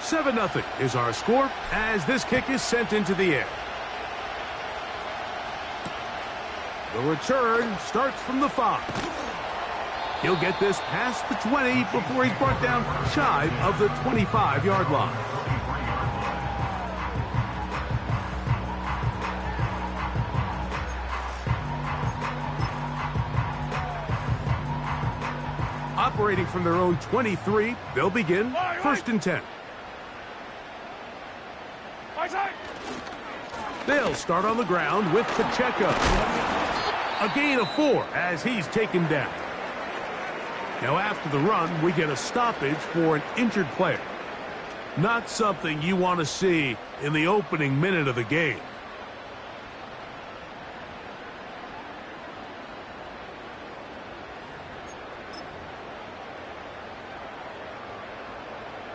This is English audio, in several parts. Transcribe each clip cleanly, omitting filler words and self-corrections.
7-0 is our score as this kick is sent into the air. The return starts from the 5. He'll get this past the 20 before he's brought down shy of the 25-yard line. Operating from their own 23, they'll begin 1st and 10. They'll start on the ground with Pacheco. A gain of 4 as he's taken down. Now after the run, we get a stoppage for an injured player. Not something you want to see in the opening minute of the game.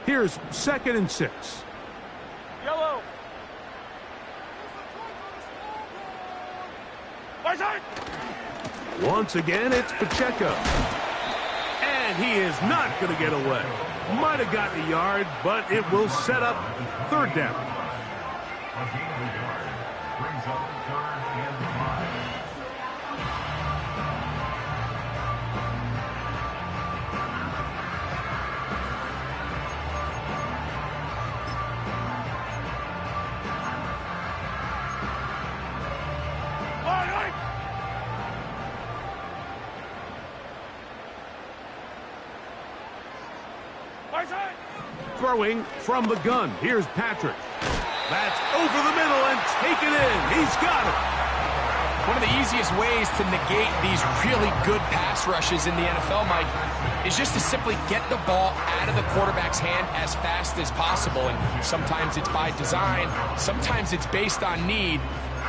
Here's 2nd and 6. Yellow. Once again, it's Pacheco. And he is not going to get away. Might have gotten a yard, but it will set up 3rd down. A gain of a yard brings up 3rd and 5. Throwing from the gun. Here's Patrick. That's over the middle and taken in. He's got it. One of the easiest ways to negate these really good pass rushes in the NFL, Mike, is just to simply get the ball out of the quarterback's hand as fast as possible. And sometimes it's by design, sometimes it's based on need.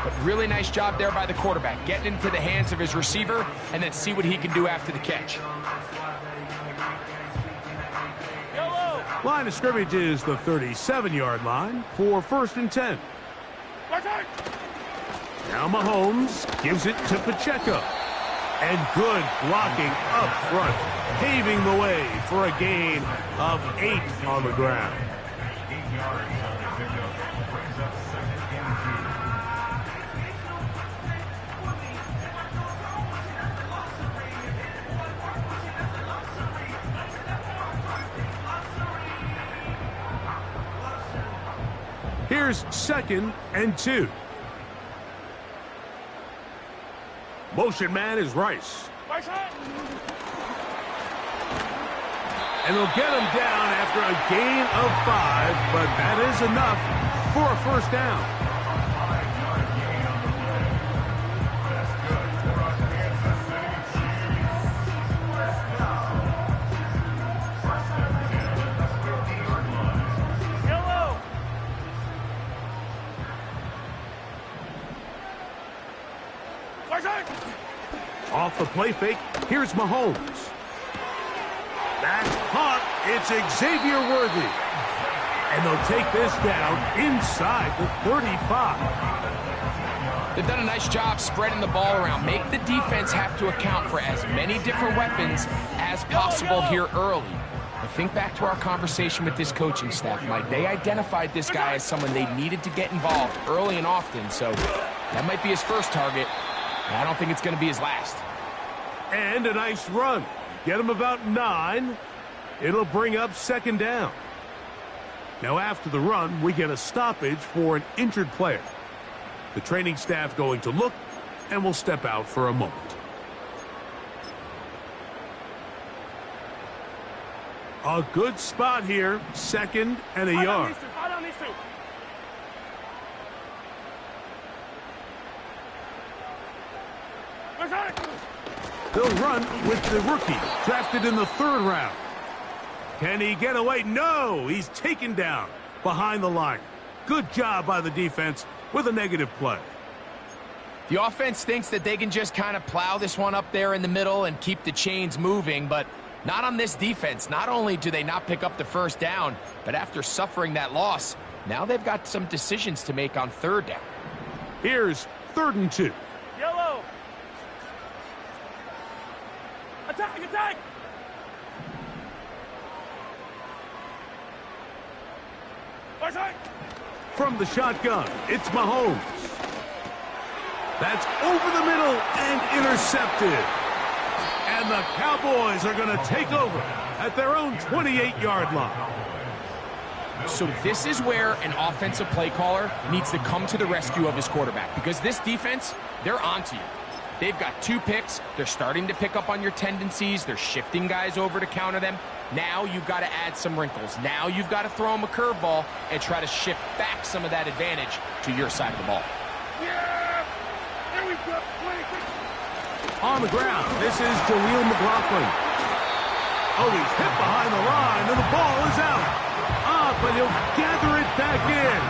But really nice job there by the quarterback, getting into the hands of his receiver and then see what he can do after the catch. Line of scrimmage is the 37-yard line for 1st and 10. Now Mahomes gives it to Pacheco. And good blocking up front, paving the way for a gain of 8 on the ground. 8 yards on the pickup brings up 2nd and 2. Here's 2nd and 2. Motion man is Rice. And they'll get him down after a gain of 5, but that is enough for a 1st down. That's good for our Kansas City Chiefs. First down. 50-yard line. Yellow. Off the play fake, here's Mahomes. That's caught. It's Xavier Worthy. And they'll take this down inside the 35. They've done a nice job spreading the ball around. Make the defense have to account for as many different weapons as possible here early. But think back to our conversation with this coaching staff, Mike. They identified this guy as someone they needed to get involved early and often, so that might be his first target. I don't think it's going to be his last. And a nice run. Get him about 9. It'll bring up 2nd down. Now after the run, we get a stoppage for an injured player. The training staff going to look and will step out for a moment. A good spot here. 2nd and a yard. They'll run with the rookie, drafted in the 3rd round. Can he get away? No, he's taken down behind the line. Good job by the defense with a negative play. The offense thinks that they can just kind of plow this one up there in the middle and keep the chains moving, but not on this defense. Not only do they not pick up the 1st down, but after suffering that loss, now they've got some decisions to make on 3rd down. Here's 3rd and 2. Yellow. Attack, attack! From the shotgun, it's Mahomes. That's over the middle and intercepted. And the Cowboys are going to take over at their own 28-yard line. So this is where an offensive play caller needs to come to the rescue of his quarterback, because this defense, they're onto you. They've got 2 picks. They're starting to pick up on your tendencies. They're shifting guys over to counter them. Now you've got to add some wrinkles. Now you've got to throw them a curveball and try to shift back some of that advantage to your side of the ball. Yeah! There we go! On the ground, this is Jaleel McLaughlin. Oh, he's hit behind the line, and the ball is out. But he'll gather it back in.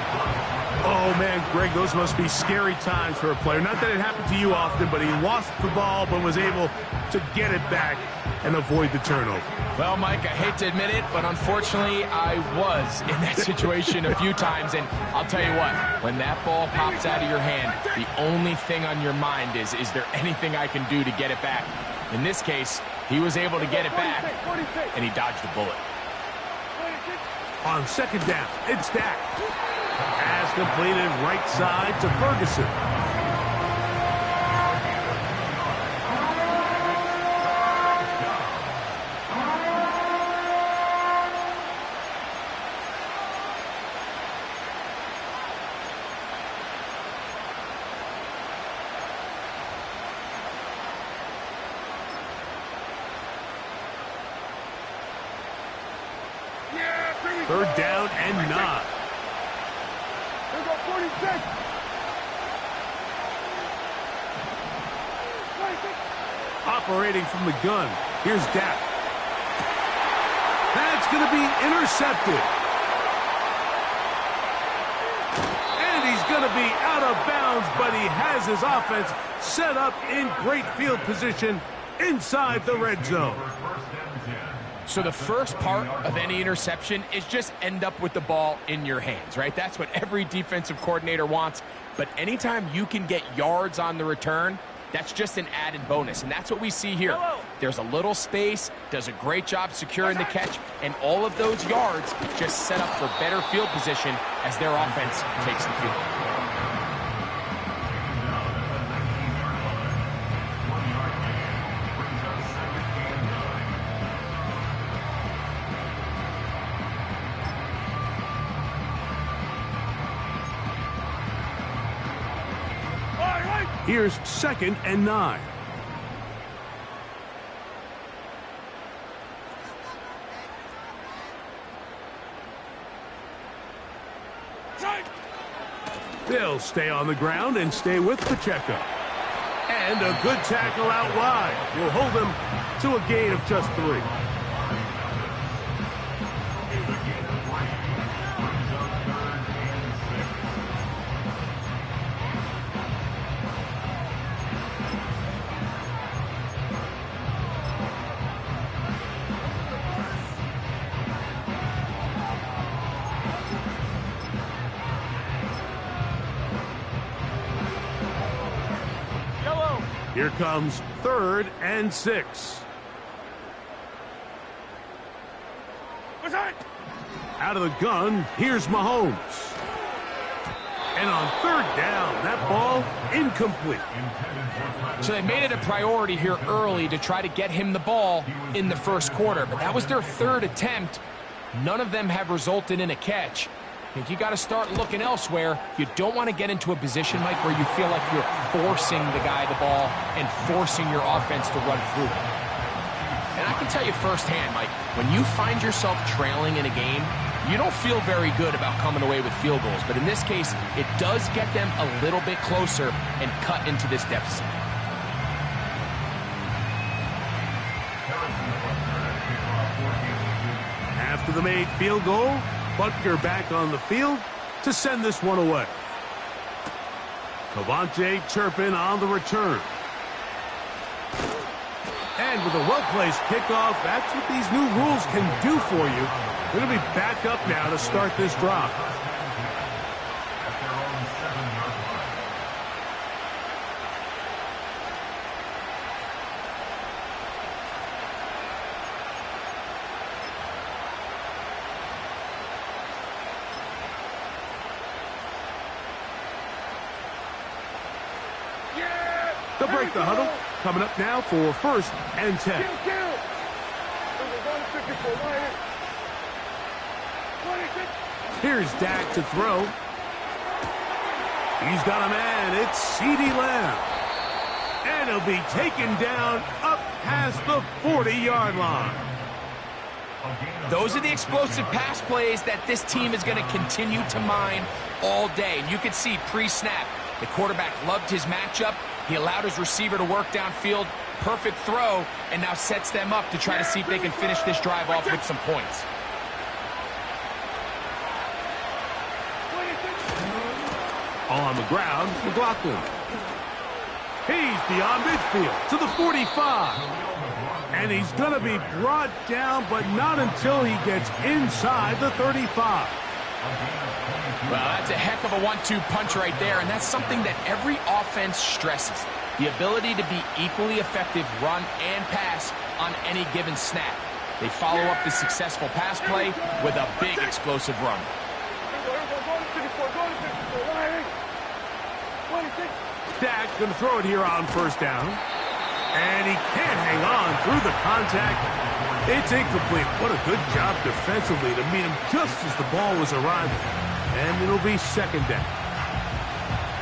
Oh, man, Greg, those must be scary times for a player. Not that it happened to you often, but he lost the ball but was able to get it back and avoid the turnover. Well, Mike, I hate to admit it, but unfortunately, I was in that situation a few times. And I'll tell you what, when that ball pops out of your hand, the only thing on your mind is there anything I can do to get it back? In this case, he was able to get it back, and he dodged a bullet. On second down, it's Dak. Pass completed right side to Ferguson. Third down and 9. Here we go, 46. Operating from the gun, here's Dak. That's going to be intercepted. And he's going to be out of bounds, but he has his offense set up in great field position inside the red zone. So the first part of any interception is just end up with the ball in your hands, right? That's what every defensive coordinator wants. But anytime you can get yards on the return, that's just an added bonus. And that's what we see here. There's a little space, does a great job securing the catch, and all of those yards just set up for better field position as their offense takes the field. Here's second and 9. They'll stay on the ground and stay with Pacheco. And a good tackle out wide will hold them to a gain of just 3. Here comes third and 6. Out of the gun, here's Mahomes. And on third down, that ball incomplete. So they made it a priority here early to try to get him the ball in the first quarter. But that was their third attempt. None of them have resulted in a catch. I think you got to start looking elsewhere. You don't want to get into a position, Mike, where you feel like you're forcing the guy the ball and forcing your offense to run through it. And I can tell you firsthand, Mike, when you find yourself trailing in a game, you don't feel very good about coming away with field goals. But in this case, it does get them a little bit closer and cut into this deficit. After the made field goal, Butker back on the field to send this one away. Cavante Turpin on the return. And with a well-placed kickoff, that's what these new rules can do for you. They're going to be back up now to start this drive. They'll break the huddle. Coming up now for 1st and 10. Here's Dak to throw. He's got a man. It's CeeDee Lamb. And he'll be taken down up past the 40-yard line. Those are the explosive pass plays that this team is going to continue to mine all day. And you can see pre-snap, the quarterback loved his matchup. He allowed his receiver to work downfield. Perfect throw, and now sets them up to try to see if they can finish this drive off with some points. On the ground, McLaughlin. He's beyond midfield to the 45. And he's going to be brought down, but not until he gets inside the 35. Well, that's a heck of a 1-2 punch right there, and that's something that every offense stresses. The ability to be equally effective run and pass on any given snap. They follow up the successful pass play with a big explosive run. Dak going to throw it here on 1st down. And he can't hang on through the contact. It's incomplete. What a good job defensively to meet him just as the ball was arriving. And it'll be 2nd down.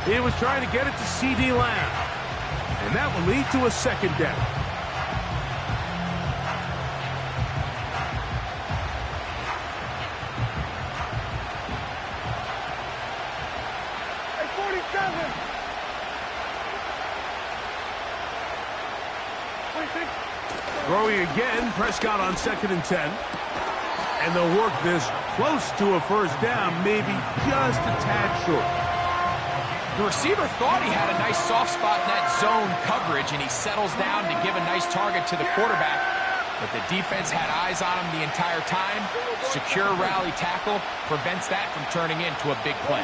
He was trying to get it to CeeDee Lamb. And that will lead to a 2nd down. Hey, 47. Throwing again, Prescott on 2nd and 10. And they'll work this close to a 1st down, maybe just a tad short. The receiver thought he had a nice soft spot in that zone coverage, and he settles down to give a nice target to the quarterback. But the defense had eyes on him the entire time. Secure rally tackle prevents that from turning into a big play.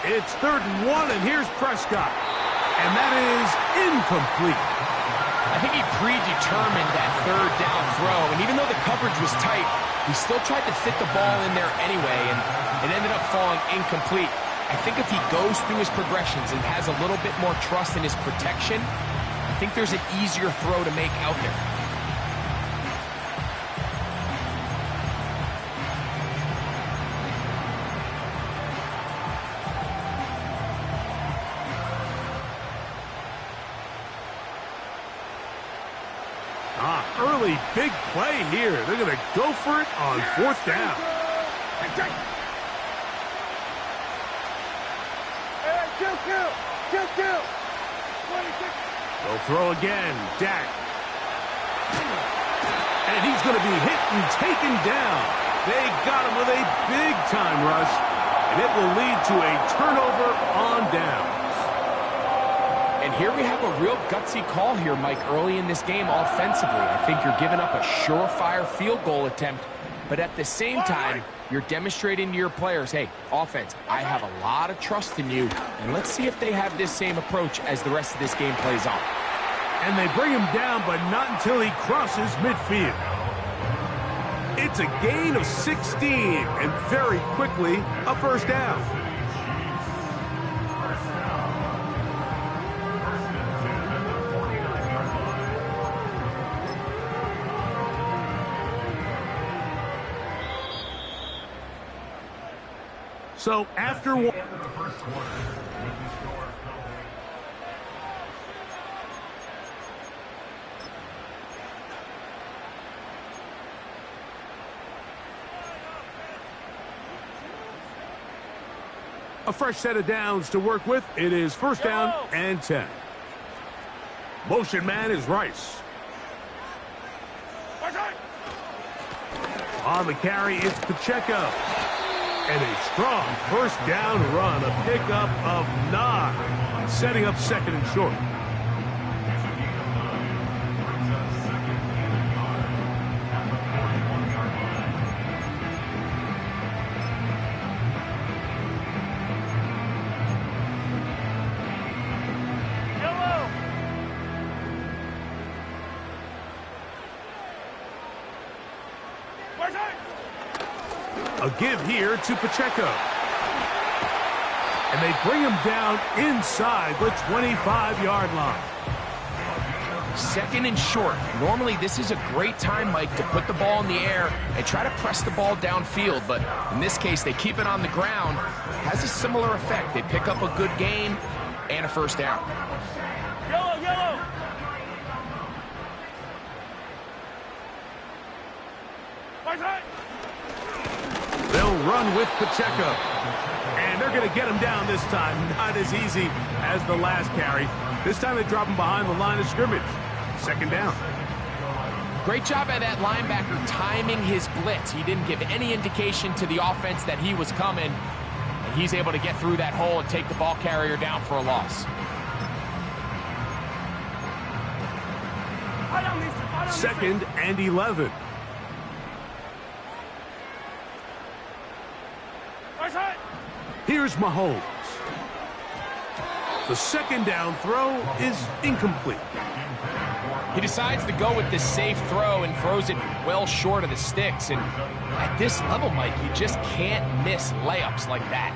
It's 3rd and 1, and here's Prescott. And that is incomplete. I think he predetermined that 3rd down throw, and even though the coverage was tight, he still tried to fit the ball in there anyway, and it ended up falling incomplete. I think if he goes through his progressions and has a little bit more trust in his protection, I think there's an easier throw to make out there. Early big play here. They're going to go for it on 4th down. They'll throw again. Dak. And he's going to be hit and taken down. They got him with a big-time rush, and it will lead to a turnover on downs. And here we have a real gutsy call here, Mike, early in this game offensively. I think you're giving up a surefire field goal attempt, but at the same time, you're demonstrating to your players, hey, offense, I have a lot of trust in you, and let's see if they have this same approach as the rest of this game plays on. And they bring him down, but not until he crosses midfield. It's a gain of 16, and very quickly, a 1st down. So after one, a fresh set of downs to work with. It is 1st down and 10. Motion man is Rice. On the carry, it's Pacheco. And a strong 1st down run, a pickup of 9, setting up 2nd and short. A give here to Pacheco. And they bring him down inside the 25-yard line. Second and short. Normally, this is a great time, Mike, to put the ball in the air and try to press the ball downfield. But in this case, they keep it on the ground. Has a similar effect. They pick up a good gain and a first down. Yellow, yellow. They'll run with Pacheco. And they're going to get him down this time. Not as easy as the last carry. This time they drop him behind the line of scrimmage. Second down. Great job by that linebacker timing his blitz. He didn't give any indication to the offense that he was coming. And he's able to get through that hole and take the ball carrier down for a loss. Second and 11. Here's Mahomes. The second down throw is incomplete. He decides to go with this safe throw and throws it well short of the sticks. And at this level, Mike, you just can't miss layups like that.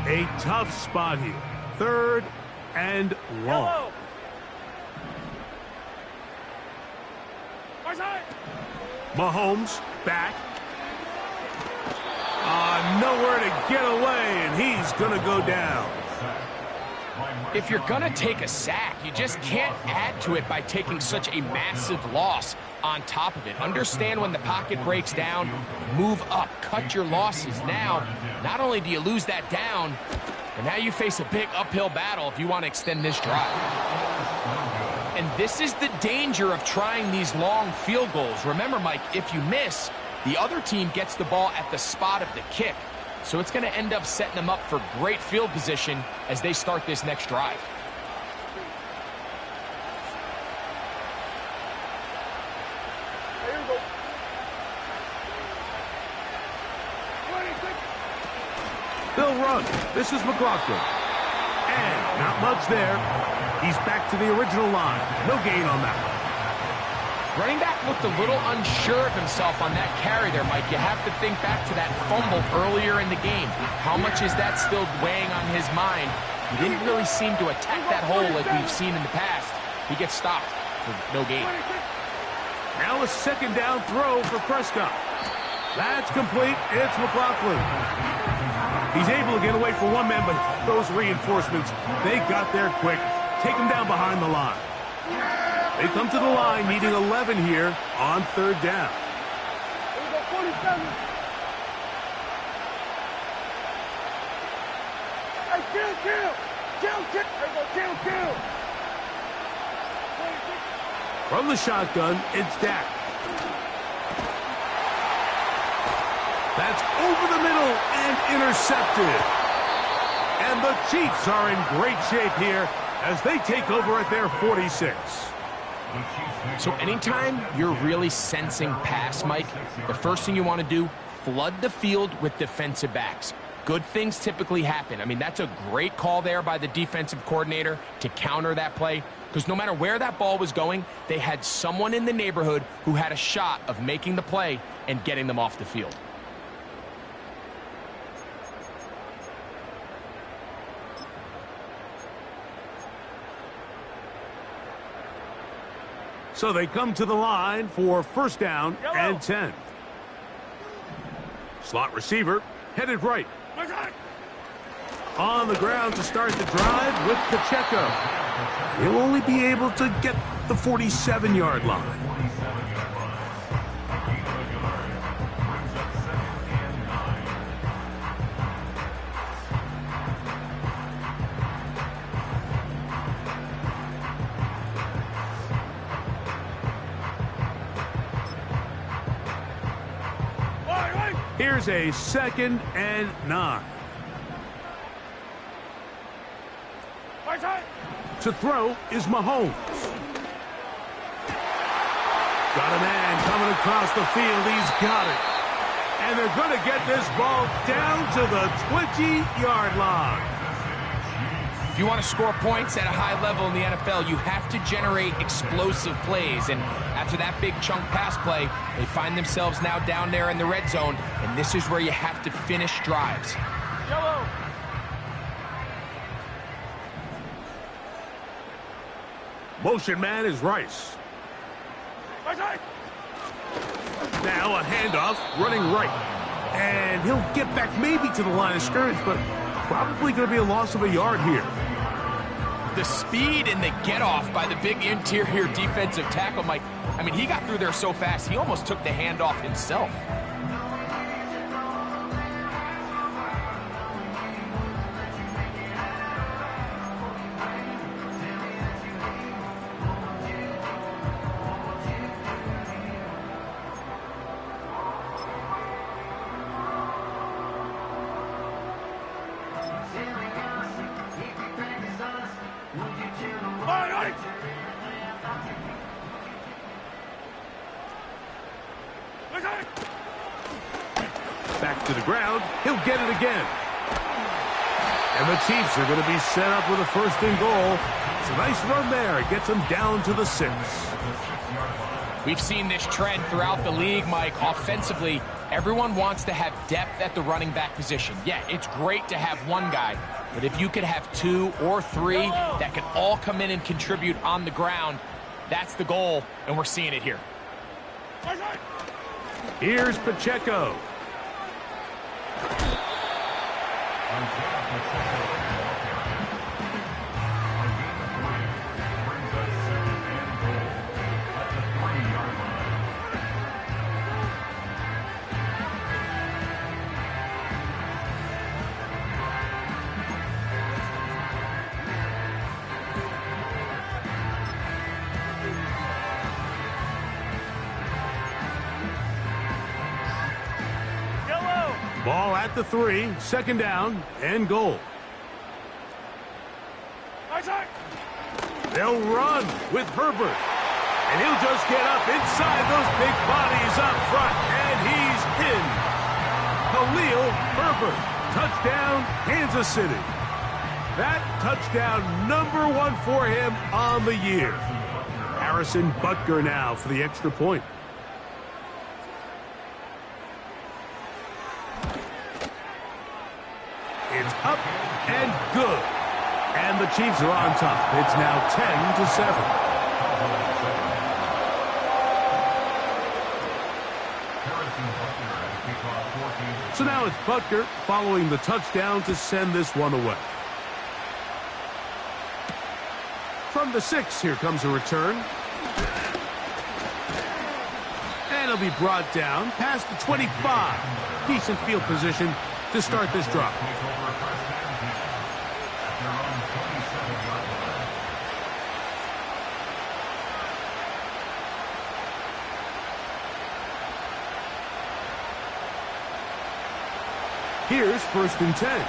A tough spot here. Third and long. Mahomes back. Nowhere to get away, and he's going to go down. If you're going to take a sack, you just can't add to it by taking such a massive loss on top of it. Understand when the pocket breaks down, move up, cut your losses. Now, not only do you lose that down, but now you face a big uphill battle if you want to extend this drive. And this is the danger of trying these long field goals. Remember, Mike, if you miss, the other team gets the ball at the spot of the kick. So it's going to end up setting them up for great field position as they start this next drive. They'll run. This is McLaughlin. And not much there. He's back to the original line. No gain on that one. Running back looked a little unsure of himself on that carry there, Mike. You have to think back to that fumble earlier in the game. How much is that still weighing on his mind? He didn't really seem to attack that hole like we've seen in the past. He gets stopped for no gain. Now a second down throw for Prescott. That's complete. It's McLaughlin. He's able to get away for one man, but those reinforcements, they got there quick. Take him down behind the line. They come to the line, needing 11 here on third down. From the shotgun, it's Dak. That's over the middle and intercepted. And the Chiefs are in great shape here as they take over at their 46. So anytime you're really sensing pass, Mike, the first thing you want to do, flood the field with defensive backs. Good things typically happen. I mean, that's a great call there by the defensive coordinator to counter that play, because no matter where that ball was going, they had someone in the neighborhood who had a shot of making the play and getting them off the field. So they come to the line for first down and 10. Slot receiver headed right. On the ground to start the drive with Pacheco. He'll only be able to get the 47-yard line. Here's a second and 9. To throw is Mahomes. Got a man coming across the field. He's got it. And they're going to get this ball down to the 20-yard line. If you want to score points at a high level in the NFL, you have to generate explosive plays. And after that big chunk pass play, they find themselves now down there in the red zone, and this is where you have to finish drives. Yellow. Motion man is Rice. Right side. Now a handoff, running right. And he'll get back maybe to the line of scrimmage, but probably going to be a loss of a yard here. The speed and the get-off by the big interior defensive tackle, Mike. I mean, he got through there so fast, he almost took the handoff himself. Back to the ground. He'll get it again. And the Chiefs are going to be set up with a first and goal. It's a nice run there. It gets them down to the 6. We've seen this trend throughout the league, Mike. Offensively, everyone wants to have depth at the running back position. Yeah, it's great to have one guy, but if you could have 2 or 3 that can all come in and contribute on the ground, that's the goal, and we're seeing it here. Here's Pacheco. Ball at the 3, second down and goal. They'll run with Herbert. And he'll just get up inside those big bodies up front. And he's in. Khalil Herbert. Touchdown, Kansas City. That touchdown #1 for him on the year. Harrison Butker now for the extra point. It's up and good. And the Chiefs are on top. It's now 10-7. So now it's Butker following the touchdown to send this one away. From the 6, here comes a return. And it'll be brought down past the 25. Decent field position to start this drive. Here's 1st and 10.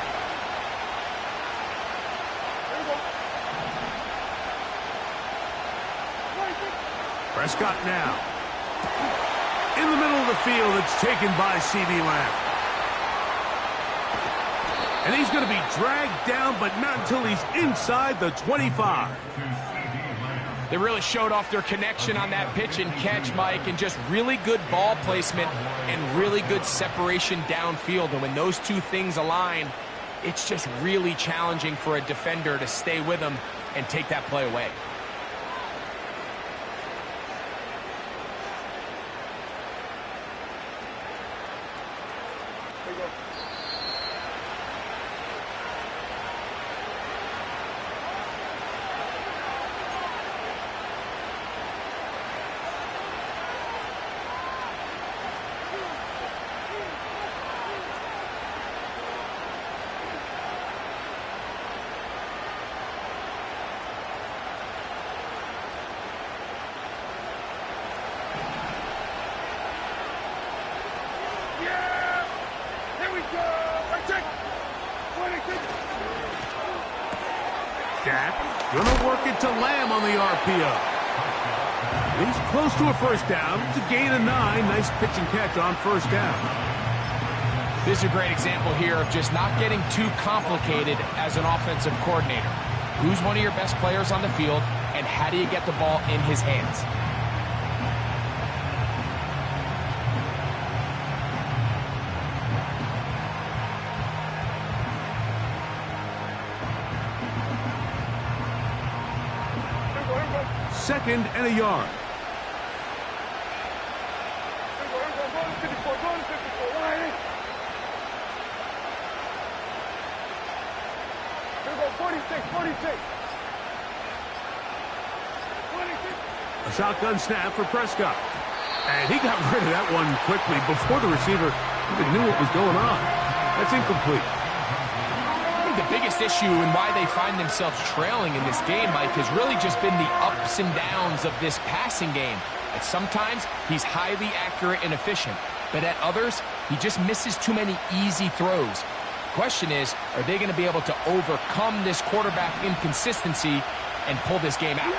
Prescott now. In the middle of the field, it's taken by C.D. Lamb. And he's going to be dragged down, but not until he's inside the 25. They really showed off their connection on that pitch and catch, Mike, and just really good ball placement and really good separation downfield. And when those two things align, it's just really challenging for a defender to stay with them and take that play away. Dak gonna work it to Lamb on the RPO. He's close to a first down. It's a gain of 9. Nice pitch and catch on first down. This is a great example here of just not getting too complicated as an offensive coordinator. Who's one of your best players on the field, and how do you get the ball in his hands? Second and a yard. A shotgun snap for Prescott. And he got rid of that one quickly before the receiver even knew what was going on. That's incomplete. I think the biggest issue and why they find themselves trailing in this game, Mike, has really just been the ups and downs of this passing game. And sometimes he's highly accurate and efficient, but at others, he just misses too many easy throws. Question is, are they going to be able to overcome this quarterback inconsistency and pull this game out?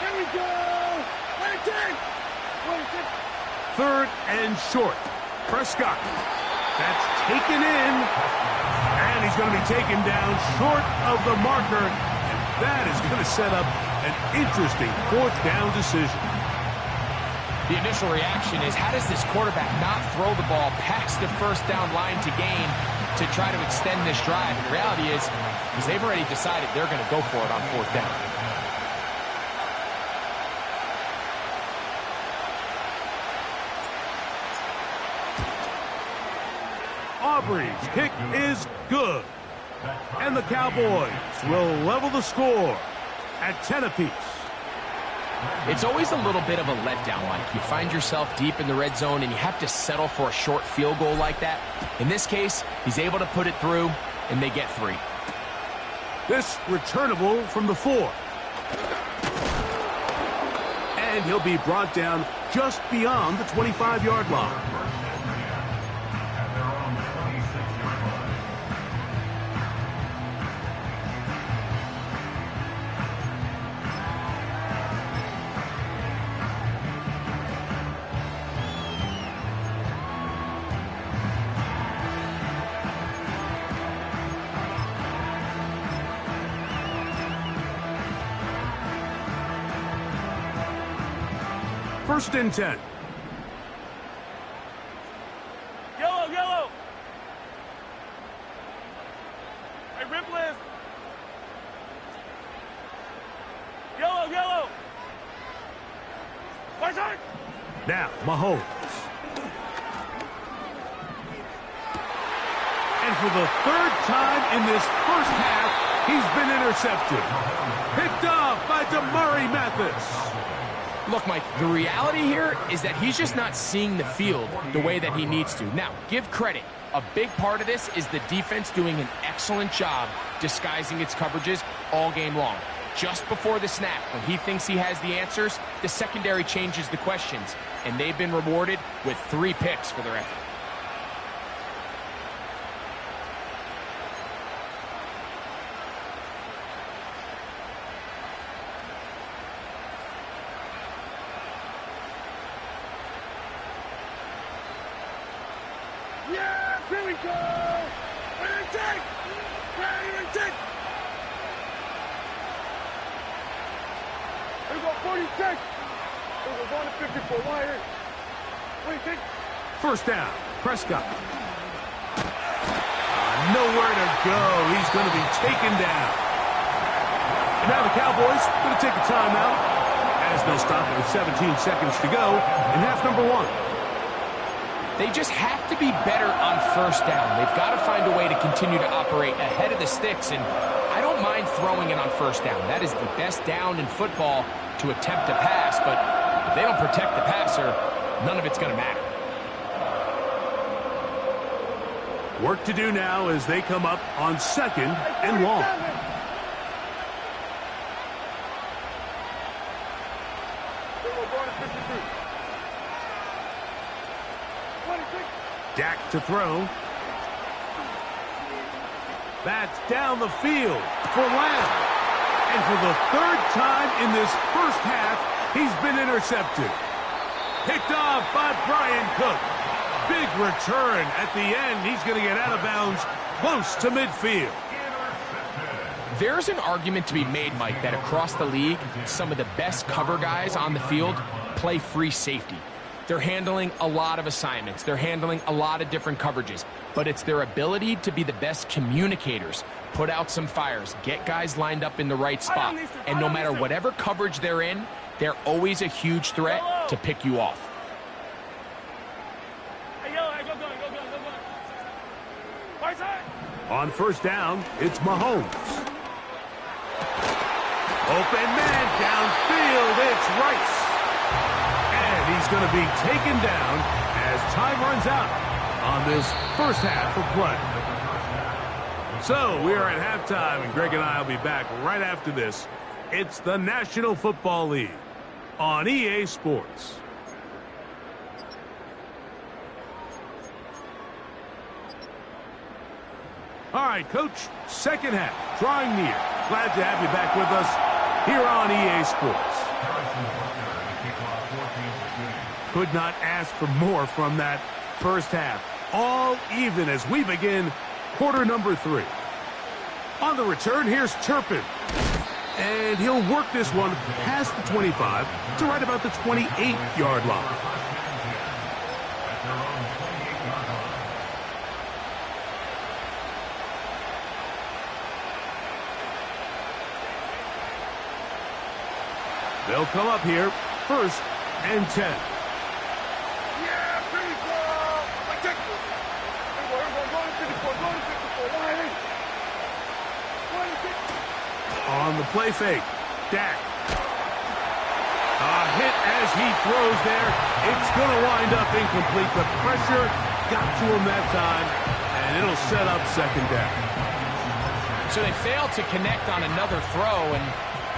Here we go! 26! Third and short. Prescott. That's taken in. And he's going to be taken down short of the marker. And that is going to set up an interesting fourth down decision. The initial reaction is, how does this quarterback not throw the ball past the first down line to gain to try to extend this drive? And the reality is they've already decided they're going to go for it on fourth down. Aubrey's kick is good. And the Cowboys will level the score at 10 apiece. It's always a little bit of a letdown, Mike. You find yourself deep in the red zone and you have to settle for a short field goal like that. In this case, he's able to put it through, and they get 3. This returnable from the 4. And he'll be brought down just beyond the 25-yard line. First and 10. Yellow, yellow! Hey, Ripley! Yellow, yellow! My side! Now, Mahomes. And for the third time in this first half, he's been intercepted. Picked off by DeMurray Mathis. Look, Mike, the reality here is that he's just not seeing the field the way that he needs to. Now, give credit. A big part of this is the defense doing an excellent job disguising its coverages all game long. Just before the snap, when he thinks he has the answers, the secondary changes the questions, and they've been rewarded with 3 picks for their effort. Yes, here we go! Ready to take! Ready to take! Here we go, 46! Here we go, going to 54 wire. 26. First down, Prescott. Nowhere to go. He's going to be taken down. And now the Cowboys going to take a timeout as they'll stop it with 17 seconds to go in half number 1. They just have to be better on first down. They've got to find a way to continue to operate ahead of the sticks, and I don't mind throwing it on first down. That is the best down in football to attempt a pass, but if they don't protect the passer, none of it's going to matter. Work to do now as they come up on second and long. Dak to throw. That's down the field for Lamb. And for the third time in this first half, he's been intercepted. Picked off by Brian Cook. Big return at the end. He's going to get out of bounds close to midfield. There's an argument to be made, Mike, that across the league, some of the best cover guys on the field play free safety. They're handling a lot of assignments. They're handling a lot of different coverages. But it's their ability to be the best communicators, put out some fires, get guys lined up in the right spot. And no matter whatever coverage they're in, they're always a huge threat to pick you off. On first down, it's Mahomes. Open man downfield, it's Rice. And he's going to be taken down as time runs out on this first half of play. So we are at halftime, and Greg and I will be back right after this. It's the National Football League on EA Sports. All right, Coach, second half, drawing near. Glad to have you back with us here on EA Sports. Could not ask for more from that first half. All even as we begin quarter number 3. On the return, here's Turpin. And he'll work this one past the 25 to right about the 28-yard line. They'll come up here, first and 10. Yeah, pretty cool. Like, check. Going 54. On the play fake, Dak. A hit as he throws there. It's going to wind up incomplete. The pressure got to him that time, and it'll set up second down. So they failed to connect on another throw, and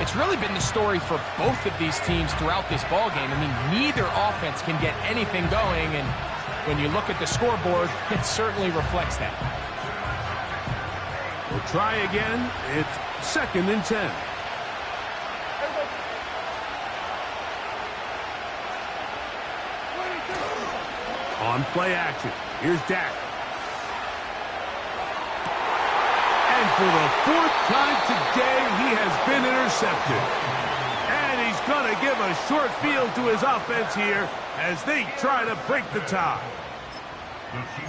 it's really been the story for both of these teams throughout this ballgame. I mean, neither offense can get anything going, and when you look at the scoreboard, it certainly reflects that. We'll try again. It's second and 10. On play action, here's Dak. And for the 4th time today, he has been intercepted. And he's going to give a short field to his offense here as they try to break the tie.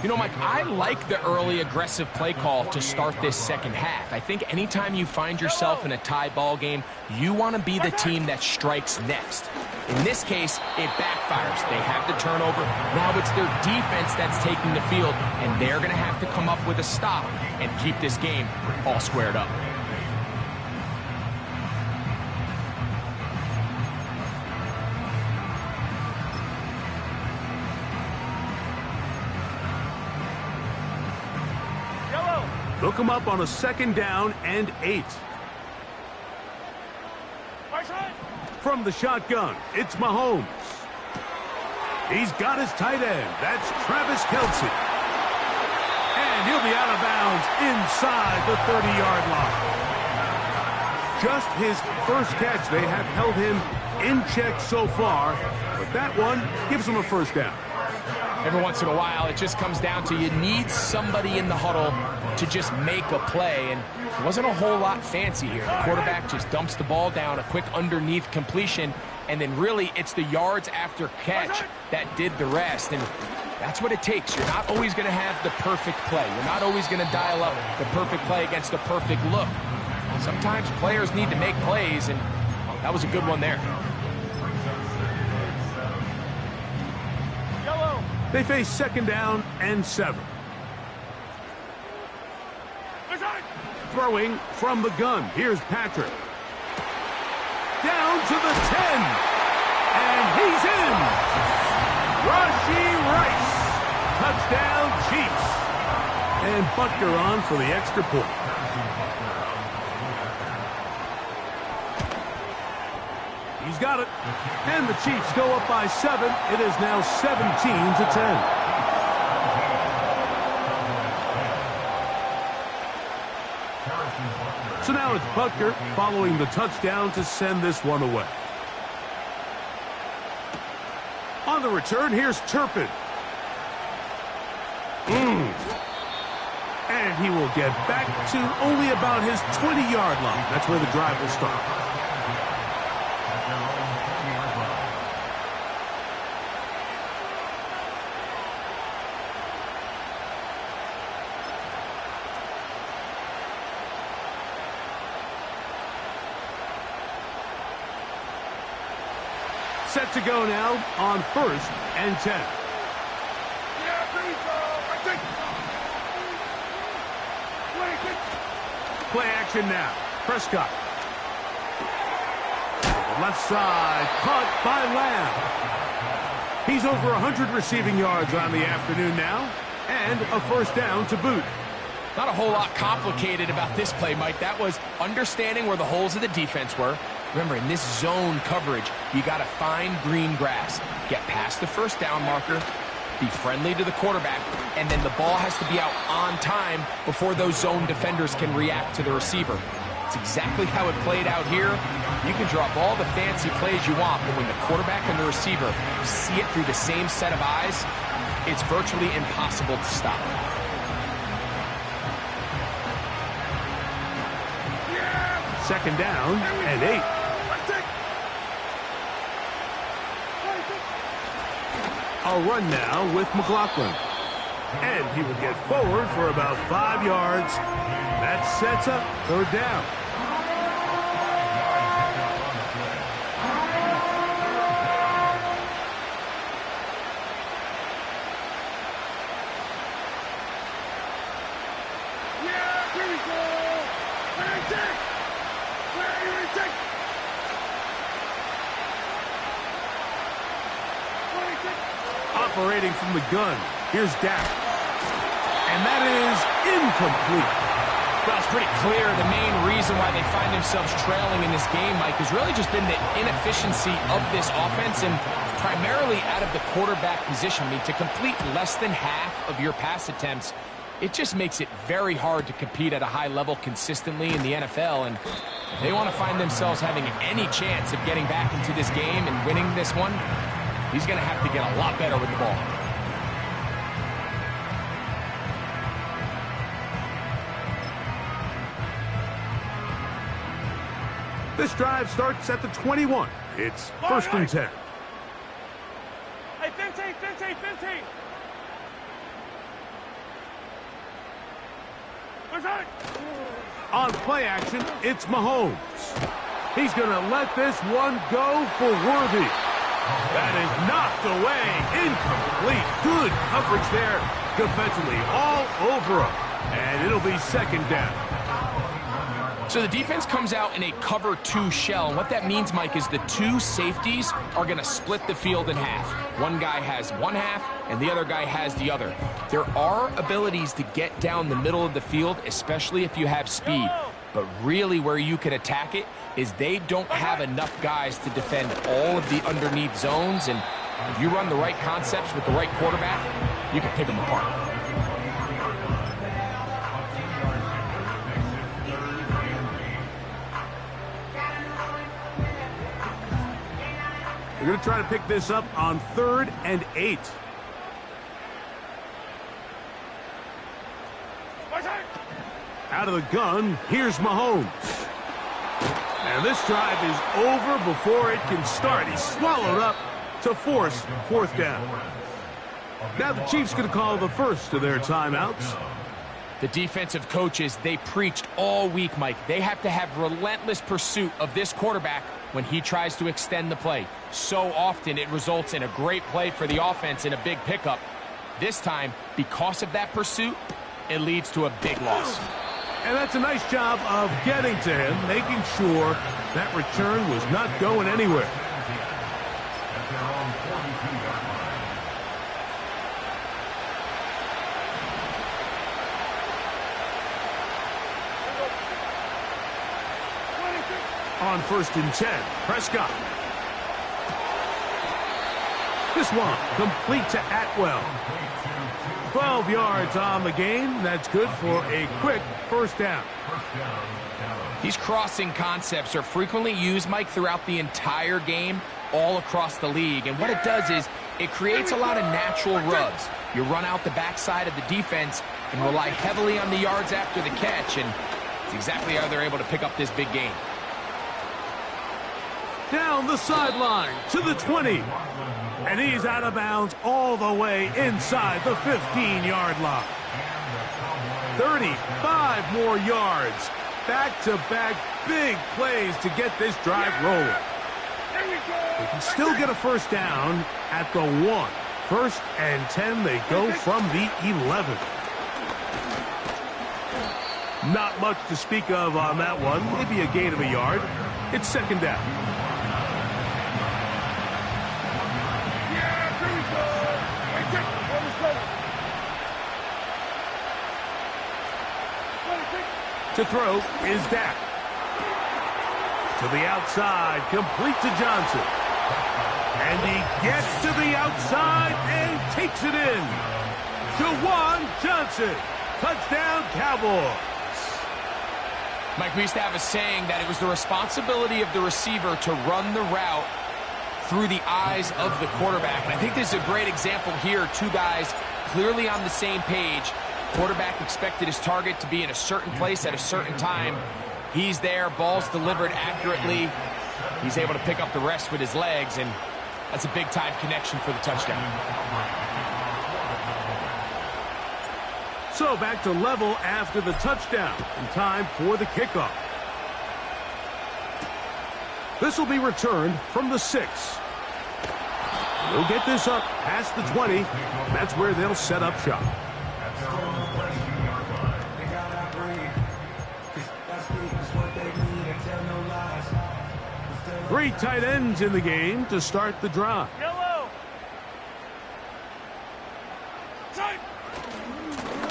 You know, Mike, I like the early aggressive play call to start this second half. I think anytime you find yourself in a tie ball game, you want to be the team that strikes next. In this case, it backfires. They have the turnover. Now it's their defense that's taking the field, and they're going to have to come up with a stop and keep this game all squared up. They'll come up on a second down and 8. From the shotgun, it's Mahomes. He's got his tight end. That's Travis Kelce. And he'll be out of bounds inside the 30-yard line. Just his first catch. They have held him in check so far, but that one gives him a first down. Every once in a while, it just comes down to you need somebody in the huddle to just make a play, and it wasn't a whole lot fancy here. The quarterback just dumps the ball down, a quick underneath completion, and then really it's the yards after catch that did the rest, and that's what it takes. You're not always going to have the perfect play. You're not always going to dial up the perfect play against the perfect look. Sometimes players need to make plays, and that was a good one there. They face second down and 7. Throwing from the gun. Here's Patrick. Down to the 10. And he's in. Rashee Rice. Touchdown, Chiefs. And Butker on for the extra point. He's got it. And the Chiefs go up by 7. It is now 17-10. So now it's Butker following the touchdown to send this one away. On the return, here's Turpin. And And he will get back to only about his 20-yard line. That's where the drive will start. Set to go now on 1st and 10. Yeah, there we go. I think. Play action now. Prescott. Left side, caught by Lamb. He's over 100 receiving yards on the afternoon now, and a first down to boot. Not a whole lot complicated about this play, Mike. That was understanding where the holes of the defense were. Remember, in this zone coverage, you got to find green grass. Get past the first down marker, be friendly to the quarterback, and then the ball has to be out on time before those zone defenders can react to the receiver. It's exactly how it played out here. You can drop all the fancy plays you want, but when the quarterback and the receiver see it through the same set of eyes, it's virtually impossible to stop. Second down and 8. A run now with McLaughlin. And he will get forward for about 5 yards. That sets up third down. Yeah, here we go. Operating from the gun. Here's Dak. And that is incomplete. Well, it's pretty clear the main reason why they find themselves trailing in this game, Mike, has really just been the inefficiency of this offense and primarily out of the quarterback position. I mean, to complete less than half of your pass attempts, it just makes it very hard to compete at a high level consistently in the NFL. And if they want to find themselves having any chance of getting back into this game and winning this one, he's going to have to get a lot better with the ball. This drive starts at the 21. It's 1st and 10. Hey, 15. On play action, it's Mahomes. He's going to let this one go for Worthy. That is knocked away. Incomplete. Good coverage there defensively all over him. And it'll be second down. So the defense comes out in a cover 2 shell. And what that means, Mike, is the 2 safeties are going to split the field in half. One guy has one half, and the other guy has the other. There are abilities to get down the middle of the field, especially if you have speed. But really where you can attack it is they don't have enough guys to defend all of the underneath zones. And if you run the right concepts with the right quarterback, you can pick them apart. They're going to try to pick this up on 3rd and 8. Out of the gun, here's Mahomes. And this drive is over before it can start. He's swallowed up to force 4th down. Now the Chiefs going to call the first of their timeouts. The defensive coaches, they preached all week, Mike. They have to have relentless pursuit of this quarterback when he tries to extend the play. So often it results in a great play for the offense and a big pickup. This time, because of that pursuit, it leads to a big loss. And that's a nice job of getting to him, making sure that return was not going anywhere. On 1st and 10, Prescott. This one complete to Atwell. 12 yards on the game. That's good for a quick first down. These crossing concepts are frequently used, Mike, throughout the entire game, all across the league. And what it does is it creates a lot of natural rubs. You run out the backside of the defense and rely heavily on the yards after the catch, and it's exactly how they're able to pick up this big gain. Down the sideline to the 20. And he's out of bounds all the way inside the 15-yard line. 35 more yards. Back-to-back big plays to get this drive rolling. They can still get a first down at the 1. First and 10, they go from the 11. Not much to speak of on that one. Maybe a gain of a yard. It's second down. To throw is Dak. To the outside, complete to Johnson. And he gets to the outside and takes it in. Jawan Johnson. Touchdown, Cowboys. Mike, we used to have a saying that it was the responsibility of the receiver to run the route through the eyes of the quarterback. And I think this is a great example here. Two guys clearly on the same page. Quarterback expected his target to be in a certain place at a certain time. He's there, ball's delivered accurately. He's able to pick up the rest with his legs, and that's a big-time connection for the touchdown. So back to level after the touchdown, and time for the kickoff. This will be returned from the 6. They'll get this up past the 20, and that's where they'll set up shop. Three tight ends in the game to start the drive. Yellow.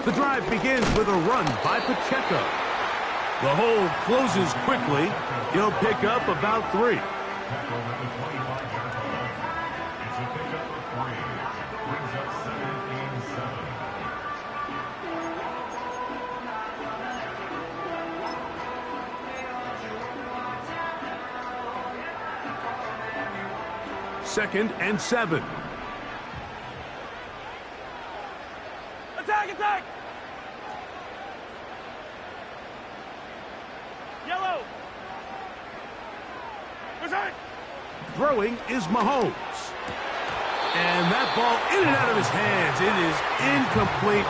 The drive begins with a run by Pacheco. The hole closes quickly. He'll pick up about 3. Second and 7. Attack, attack! Yellow! Return! Throwing is Mahomes. And that ball in and out of his hands. It is incomplete.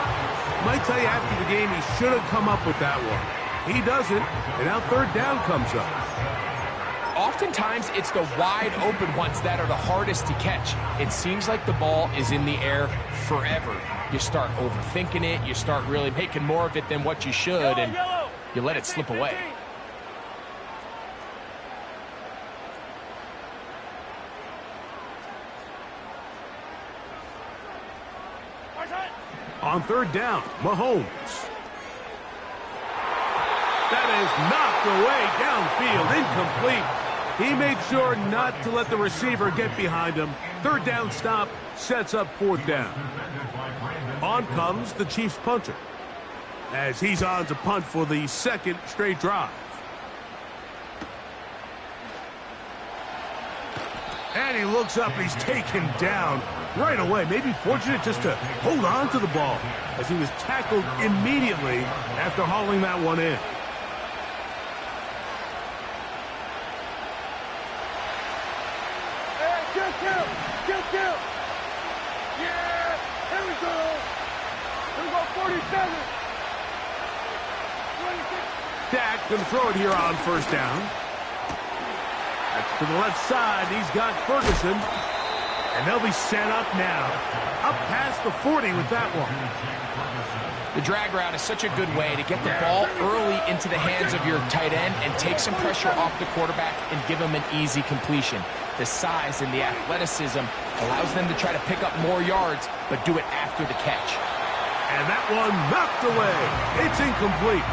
Might tell you after the game he should have come up with that one. He doesn't, and now third down comes up. Oftentimes, it's the wide open ones that are the hardest to catch. It seems like the ball is in the air forever. You start overthinking it. You start really making more of it than what you should, and you let it slip away. On third down, Mahomes. That is knocked away downfield, incomplete. He made sure not to let the receiver get behind him. Third down stop sets up fourth down. On comes the Chiefs punter, as he's on to punt for the second straight drive. And he looks up, he's taken down right away. Maybe fortunate just to hold on to the ball, as he was tackled immediately after hauling that one in. Kill! Yeah! Here we go! Here we go, 47! 26! Dak gonna throw it here on first down. That's to the left side. He's got Ferguson. And they'll be set up now. Up past the 40 with that one. The drag route is such a good way to get the ball early into the hands of your tight end and take some pressure off the quarterback and give him an easy completion. The size and the athleticism allows them to try to pick up more yards, but do it after the catch. And that one knocked away. It's incomplete.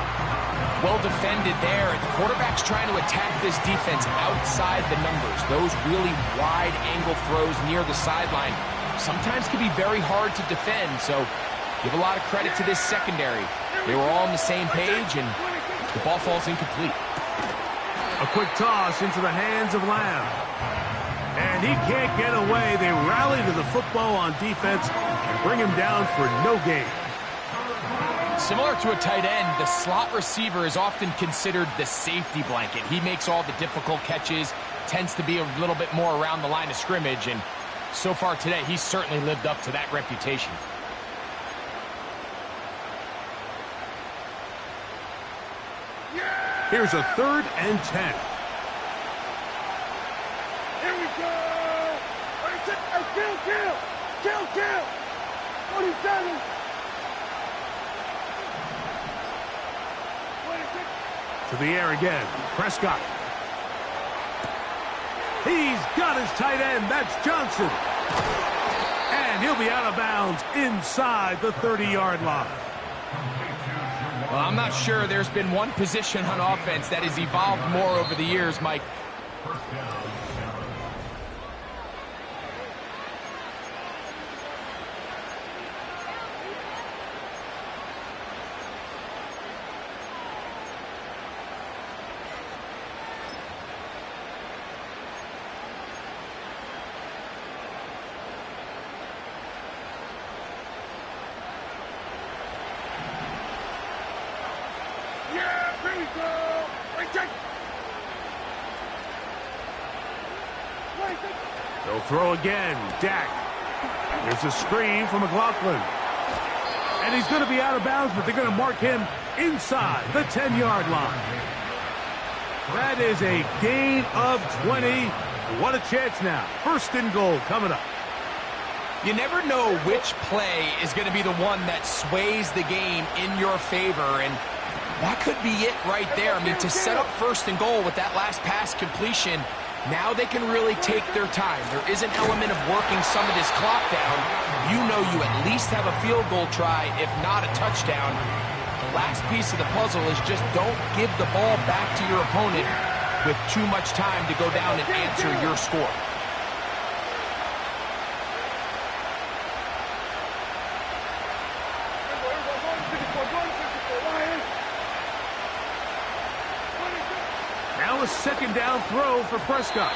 Well defended there. The quarterback's trying to attack this defense outside the numbers. Those really wide angle throws near the sideline sometimes can be very hard to defend, so give a lot of credit to this secondary. They were all on the same page, and the ball falls incomplete. A quick toss into the hands of Lamb. And And he can't get away. They rally to the football on defense and bring him down for no gain. Similar to a tight end, the slot receiver is often considered the safety blanket. He makes all the difficult catches, tends to be a little bit more around the line of scrimmage, and so far today, he's certainly lived up to that reputation. Here's a 3rd and 10. Here we go. Kill. 47. 26. To the air again. Prescott. He's got his tight end. That's Johnson. And he'll be out of bounds inside the 30-yard line. Well, I'm not sure there's been one position on offense that has evolved more over the years, Mike. They'll throw again. Dak. There's a screen from McLaughlin. And he's going to be out of bounds, but they're going to mark him inside the 10-yard line. That is a gain of 20. And what a chance now. 1st and goal coming up. You never know which play is going to be the one that sways the game in your favor, and that could be it right there. I mean, to set up 1st and goal with that last pass completion, now they can really take their time. There is an element of working some of this clock down. You know you at least have a field goal try, if not a touchdown. The last piece of the puzzle is just don't give the ball back to your opponent with too much time to go down and answer your score. Now a 2nd down throw for Prescott.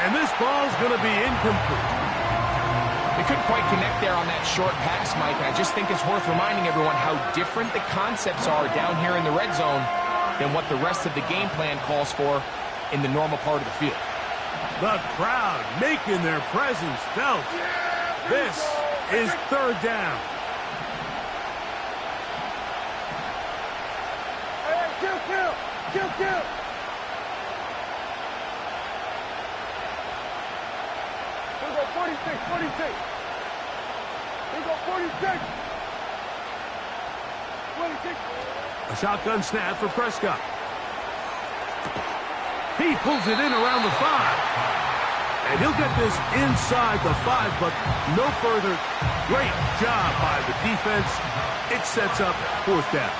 And this ball's going to be incomplete. They couldn't quite connect there on that short pass, Mike, and I just think it's worth reminding everyone how different the concepts are down here in the red zone than what the rest of the game plan calls for in the normal part of the field. The crowd making their presence felt. This is 3rd down. Kill. Here we go, 46. Here we go, 46. 26. A shotgun snap for Prescott. He pulls it in around the 5. And he'll get this inside the 5, but no further. Great job by the defense. It sets up 4th down.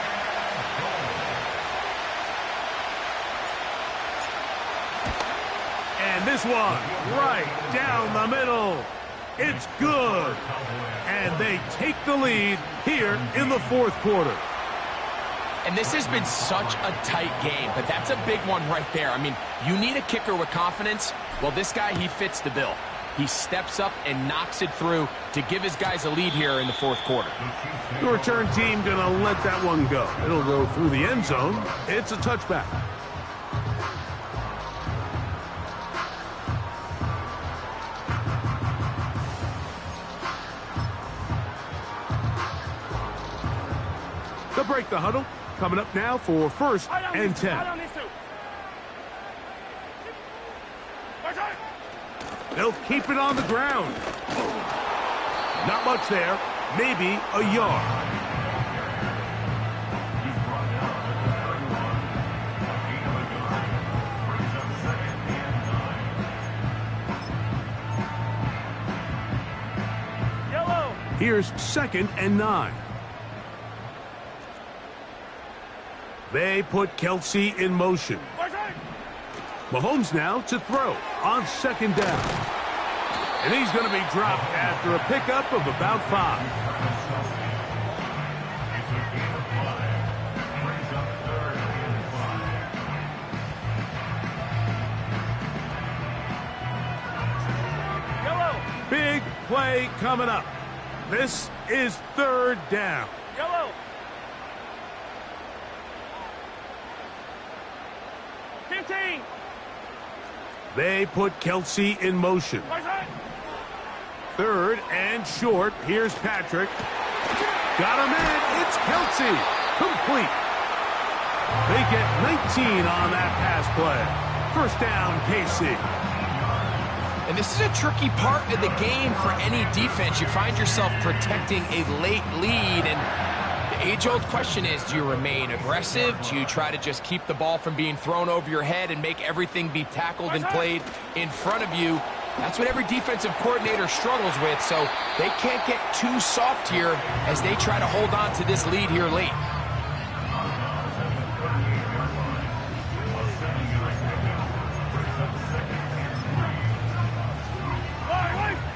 And this one right down the middle. It's good. And they take the lead here in the 4th quarter. And this has been such a tight game, but that's a big one right there. I mean, you need a kicker with confidence. Well, this guy, he fits the bill. He steps up and knocks it through to give his guys a lead here in the 4th quarter. The return team going to let that one go. It'll go through the end zone. It's a touchback. They'll break the huddle. Coming up now for 1st and 10. They'll keep it on the ground. Not much there. Maybe a yard. Here's 2nd and 9. They put Kelsey in motion. Mahomes now to throw on 2nd down. And he's going to be dropped after a pickup of about 5. Big play coming up. This is third down. Yellow. 15. They put Kelsey in motion. Right side. Third and short. Here's Patrick. Got him in. It's Kelsey. Complete. They get 19 on that pass play. First down, KC. And this is a tricky part of the game for any defense. You find yourself protecting a late lead, and the age-old question is, do you remain aggressive? Do you try to just keep the ball from being thrown over your head and make everything be tackled and played in front of you? That's what every defensive coordinator struggles with, so they can't get too soft here as they try to hold on to this lead here late.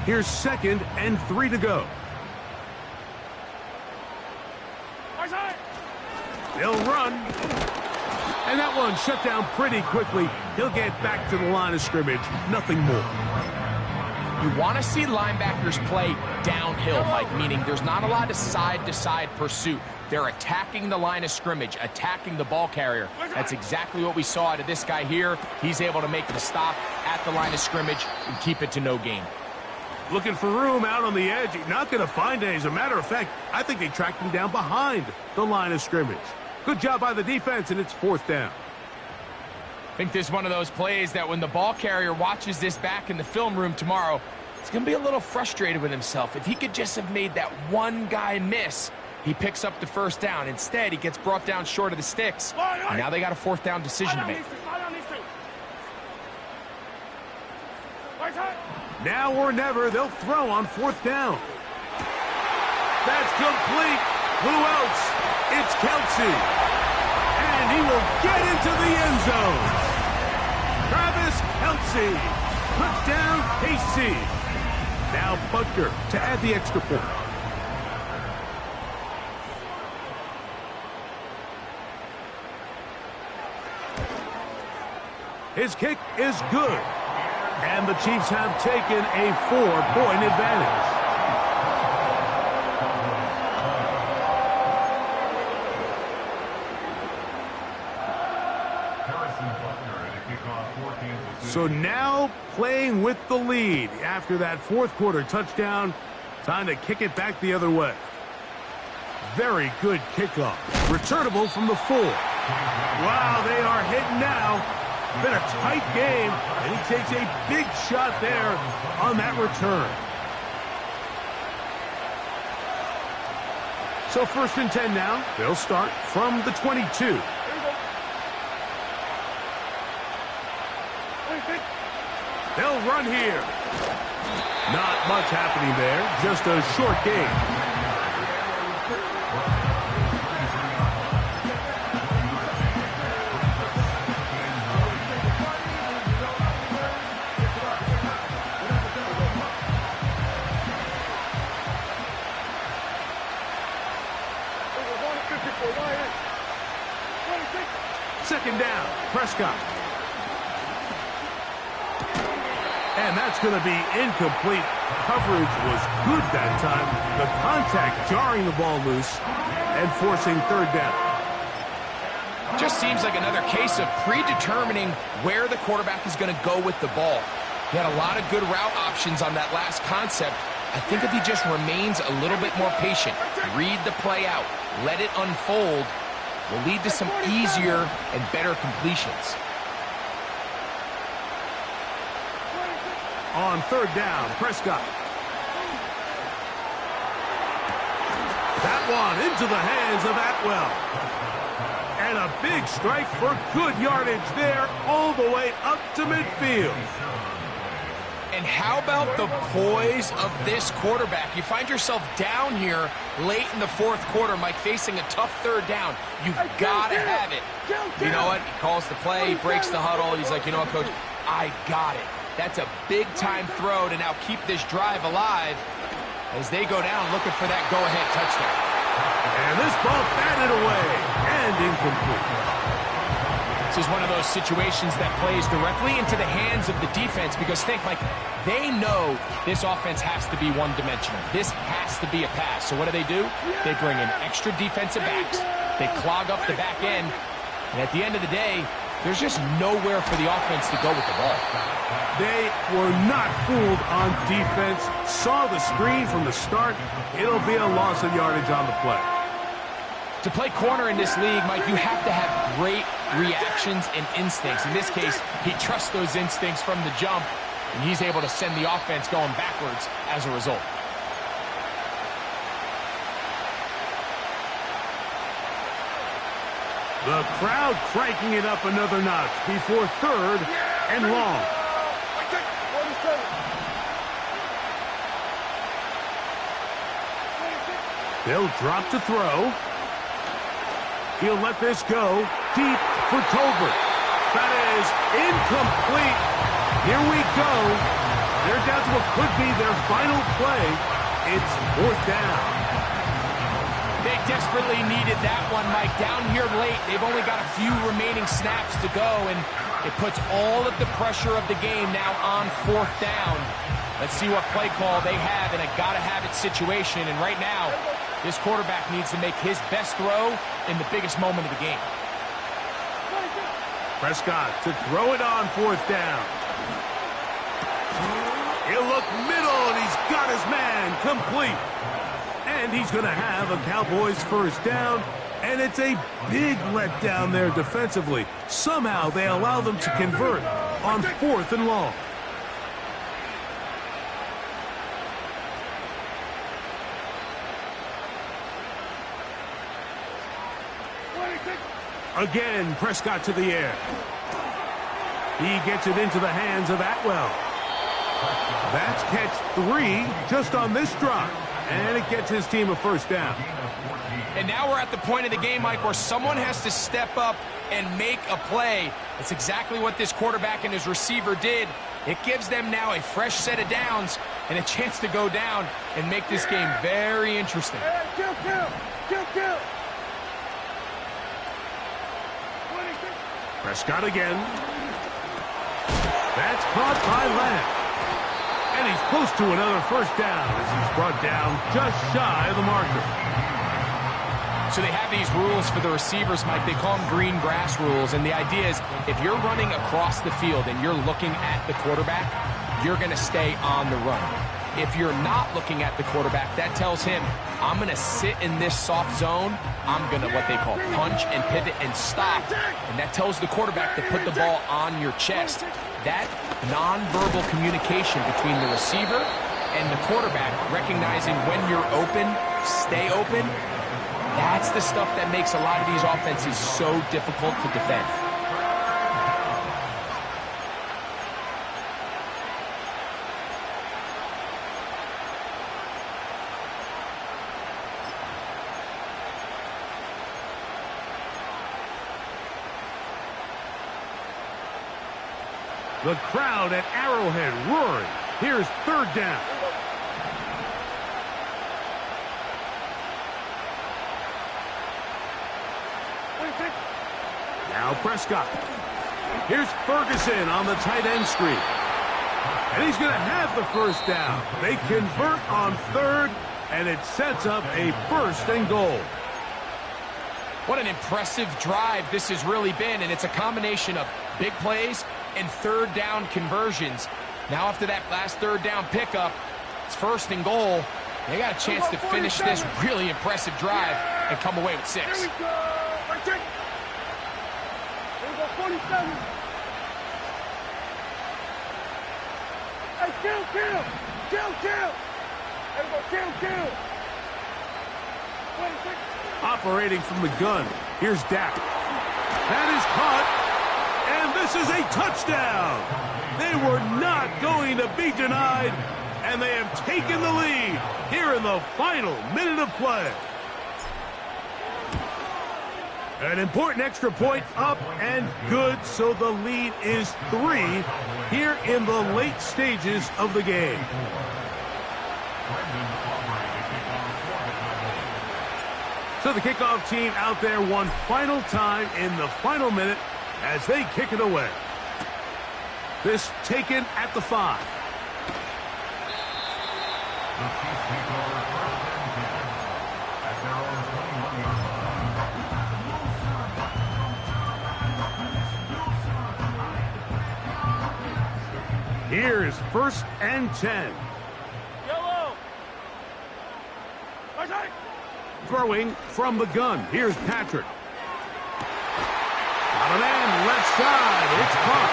Here's 2nd and 3 to go. They'll run. And that one shut down pretty quickly. He'll get back to the line of scrimmage. Nothing more. You want to see linebackers play downhill, Mike, meaning there's not a lot of side-to-side pursuit. They're attacking the line of scrimmage, attacking the ball carrier. That's exactly what we saw out of this guy here. He's able to make the stop at the line of scrimmage and keep it to no gain. Looking for room out on the edge. Not going to find it. As a matter of fact, I think they tracked him down behind the line of scrimmage. Good job by the defense, and it's 4th down. I think this is one of those plays that when the ball carrier watches this back in the film room tomorrow, he's going to be a little frustrated with himself. If he could just have made that one guy miss, he picks up the first down. Instead, he gets brought down short of the sticks. And now they got a 4th down decision to make. Now or never, they'll throw on 4th down. That's complete. Who else? It's Kelsey. And he will get into the end zone. Travis Kelsey. Touchdown, KC. Now Butker to add the extra point. His kick is good. And the Chiefs have taken a 4-point advantage. So now playing with the lead after that 4th quarter touchdown. Time to kick it back the other way. Very good kickoff. Returnable from the 4. Wow, they are hitting now. Been a tight game, and he takes a big shot there on that return. So 1st and 10 now. They'll start from the 22. They'll run here. Not much happening there. Just a short game. Second down, Prescott. And that's going to be incomplete. Coverage was good that time. The contact jarring the ball loose and forcing 3rd down. Just seems like another case of predetermining where the quarterback is going to go with the ball. He had a lot of good route options on that last concept. I think if he just remains a little bit more patient, read the play out, let it unfold, will lead to some easier and better completions. On 3rd down, Prescott. That one into the hands of Atwell. And a big strike for good yardage there all the way up to midfield. And how about the poise of this quarterback? You find yourself down here late in the 4th quarter, Mike, facing a tough 3rd down. You've got to have it. You know what? He calls the play, he breaks the huddle. He's like, you know what, Coach? I got it. That's a big-time throw to now keep this drive alive as they go down looking for that go-ahead touchdown. And this ball batted away and incomplete. This is one of those situations that plays directly into the hands of the defense because think, like, they know this offense has to be one-dimensional. This has to be a pass. So what do? They bring in extra defensive backs. They clog up the back end. And at the end of the day, there's just nowhere for the offense to go with the ball. They were not fooled on defense. Saw the screen from the start. It'll be a loss of yardage on the play. To play corner in this league, Mike, you have to have great reactions and instincts. In this case, he trusts those instincts from the jump, and he's able to send the offense going backwards as a result. The crowd cranking it up another notch before third and long. They'll drop to throw. He'll let this go deep for Tolbert. That is incomplete. Here we go. They're down to what could be their final play. It's fourth down. They desperately needed that one, Mike. Down here late, they've only got a few remaining snaps to go, and it puts all of the pressure of the game now on fourth down. Let's see what play call they have in a gotta-have-it situation, and right now, this quarterback needs to make his best throw in the biggest moment of the game. Prescott to throw it on fourth down. He'll look middle, and he's got his man complete. And he's going to have a Cowboys first down, and it's a big letdown there defensively. Somehow they allow them to convert on fourth and long. Again, Prescott to the air. He gets it into the hands of Atwell. That's catch 3 just on this drive. And it gets his team a first down. And now we're at the point of the game, Mike, where someone has to step up and make a play. That's exactly what this quarterback and his receiver did. It gives them now a fresh set of downs and a chance to go down and make this game very interesting. Kill. Prescott again. That's caught by Lamb. And he's close to another first down as he's brought down just shy of the marker. So they have these rules for the receivers, Mike. They call them green grass rules. And the idea is if you're running across the field and you're looking at the quarterback, you're going to stay on the run. If you're not looking at the quarterback, that tells him, I'm going to sit in this soft zone. I'm going to what they call punch and pivot and stop. And that tells the quarterback to put the ball on your chest. That nonverbal communication between the receiver and the quarterback, recognizing when you're open, stay open, that's the stuff that makes a lot of these offenses so difficult to defend. The crowd at Arrowhead roaring. Here's third down. Now Prescott. Here's Ferguson on the tight end screen. And he's going to have the first down. They convert on third, and it sets up a first and goal. What an impressive drive this has really been, and it's a combination of big plays and third down conversions. Now after that last third down pickup, it's first and goal. They got a chance to finish this really impressive drive and come away with 6. Here we go. Right there. Here we go, 47. Hey, kill. There we go, kill. 26. Operating from the gun. Here's Dak. That is caught. And this is a touchdown. They were not going to be denied. And they have taken the lead here in the final minute of play. An important extra point up and good, so the lead is 3 here in the late stages of the game. So the kickoff team out there one final time in the final minute. as they kick it away. This taken at the 5. The Chiefs take over 1st and 10 at their own 21-yard line. Here's 1st and 10. Yellow. Throwing from the gun. Here's Patrick. Got a man left side. It's caught.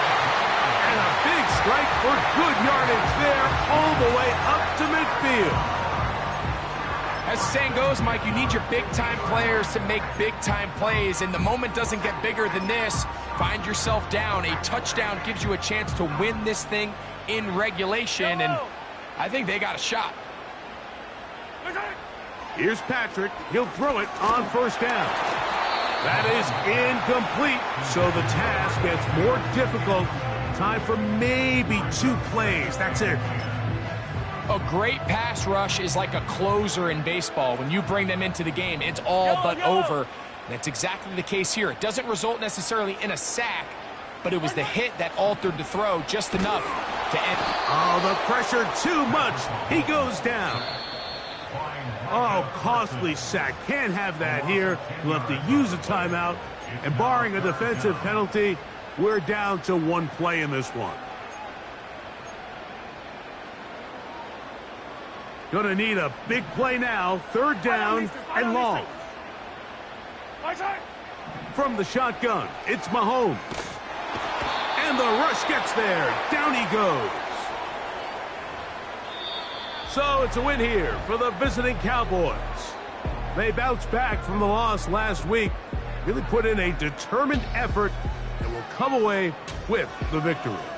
And a big strike for good yardage there all the way up to midfield. As the saying goes, Mike, you need your big-time players to make big-time plays, and the moment doesn't get bigger than this. Find yourself down. A touchdown gives you a chance to win this thing in regulation, and I think they got a shot. Here's Patrick. He'll throw it on 1st down. That is incomplete, so the task gets more difficult. Time for maybe 2 plays. That's it. A great pass rush is like a closer in baseball. When you bring them into the game, it's all but over. And that's exactly the case here. It doesn't result necessarily in a sack, but it was the hit that altered the throw just enough to end. Oh, the pressure too much. He goes down. Oh, costly sack. Can't have that here. We'll have to use a timeout. And barring a defensive penalty, we're down to 1 play in this one. Gonna need a big play now. 3rd down and long. From the shotgun, it's Mahomes. And the rush gets there. Down he goes. So it's a win here for the visiting Cowboys. They bounced back from the loss last week, really put in a determined effort, and will come away with the victory.